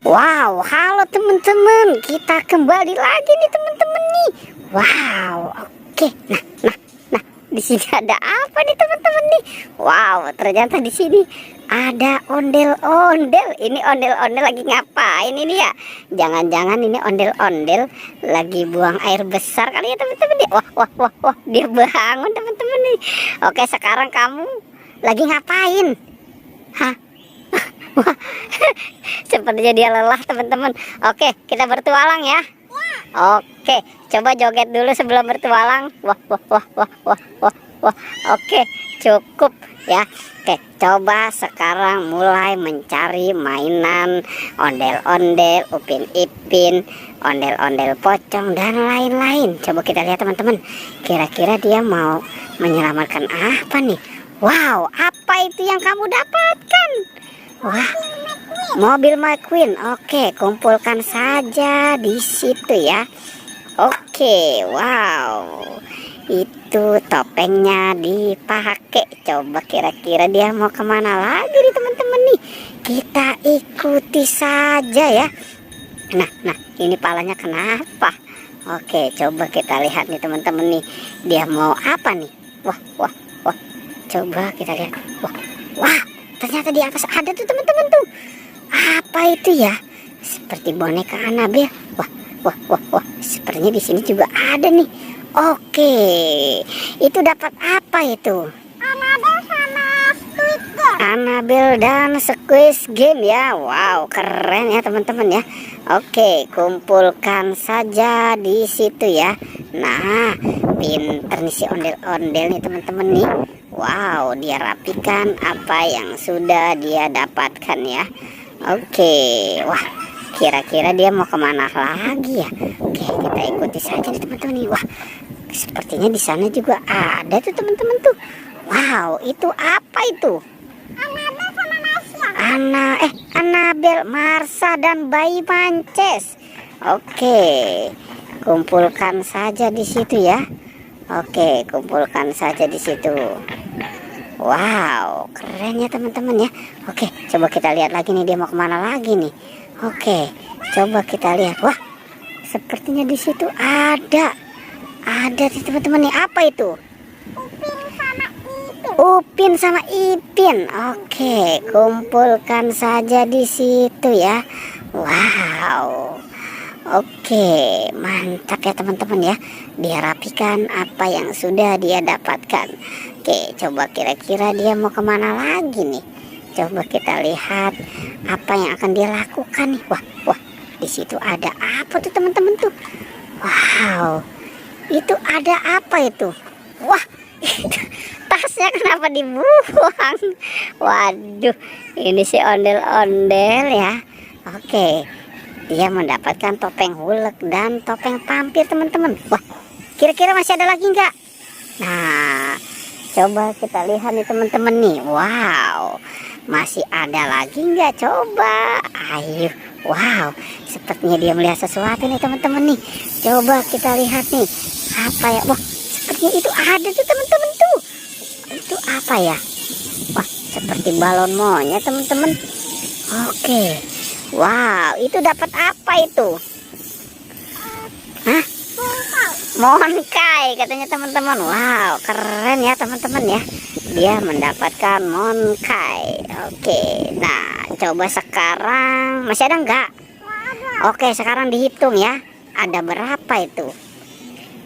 Wow, halo teman-teman, kita kembali lagi nih teman-teman nih. Wow, oke. Nah, di sini ada apa nih teman-teman nih? Wow, ternyata di sini ada ondel-ondel. Ini ondel-ondel lagi ngapain ini ya? Jangan-jangan ini ondel-ondel lagi buang air besar kali ya teman-teman nih. Wah, dia bangun teman-teman nih. Oke, sekarang kamu lagi ngapain? Hah? Wah, sepertinya dia lelah teman-teman. Oke, kita bertualang ya. Oke, coba joget dulu sebelum bertualang. Wah. Oke, cukup ya. Oke, coba sekarang mulai mencari mainan ondel-ondel, upin ipin, ondel-ondel pocong dan lain-lain. Coba kita lihat teman-teman. Kira-kira dia mau menyelamatkan apa nih? Wow, apa itu yang kamu dapatkan? Wah, mobil McQueen. Oke, kumpulkan saja di situ ya. Oke, wow. Itu topengnya dipakai. Coba kira-kira dia mau kemana lagi nih teman-teman nih. Kita ikuti saja ya. Nah, ini palanya kenapa? Oke, coba kita lihat nih teman-teman nih. Dia mau apa nih? Wah. Coba kita lihat. Wah. Ternyata di atas ada tuh teman-teman tuh. Apa itu ya? Seperti boneka Annabelle. Wah. Sepertinya di sini juga ada nih. Oke. Itu dapat apa itu? Annabelle dan Squid Game ya. Wow, keren ya teman-teman ya. Oke, kumpulkan saja di situ ya. Nah, pinter nih si ondel-ondel nih teman-teman nih. Wow, dia rapikan apa yang sudah dia dapatkan ya. Oke, wah, kira-kira dia mau kemana lagi ya? Oke, kita ikuti saja nih teman-teman nih. Wah, sepertinya di sana juga ada tuh teman-teman tuh. Wow, itu apa itu? Annabelle, Marsa dan bayi Mances. Oke, kumpulkan saja di situ ya. Oke, kumpulkan saja di situ. Wow, keren ya teman-teman ya. Oke, coba kita lihat lagi nih dia mau kemana lagi nih. Oke, coba kita lihat. Wah, sepertinya di situ ada sih teman-teman nih. Apa itu? Upin sama Ipin. Oke, kumpulkan saja di situ ya. Wow. Oke, mantap ya teman-teman ya. Dia rapikan apa yang sudah dia dapatkan. Oke, coba kira-kira dia mau kemana lagi nih. Coba kita lihat apa yang akan dia lakukan nih. Wah, di situ ada apa tuh teman-teman tuh? Wow, itu ada apa itu? Wah, tasnya kenapa dibuang? Waduh, ini si ondel-ondel ya. Oke, dia mendapatkan topeng hulek dan topeng vampir teman-teman. Wah, kira-kira masih ada lagi nggak? Nah, coba kita lihat nih teman-teman nih. Wow, masih ada lagi nggak? Coba, ayo. Wow, sepertinya dia melihat sesuatu nih teman-teman nih. Coba kita lihat nih. Apa ya? Wah, sepertinya itu ada tuh teman-teman tuh. Itu apa ya? Wah, seperti balon monyet teman-teman. Oke. Wow, itu dapat apa itu? Hah? Monkai katanya teman-teman. Wow, keren ya teman-teman ya. Dia mendapatkan monkai. Oke, nah coba sekarang masih ada nggak? Oke, sekarang dihitung ya. Ada berapa itu?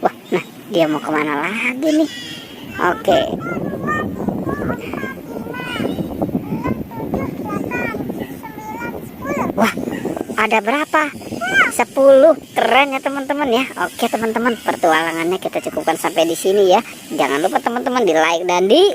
Wah, nah dia mau kemana lagi nih? Oke. Wah, ada berapa? 10. Keren ya teman-teman ya. Oke teman-teman, pertualangannya kita cukupkan sampai di sini ya. Jangan lupa teman-teman di like dan di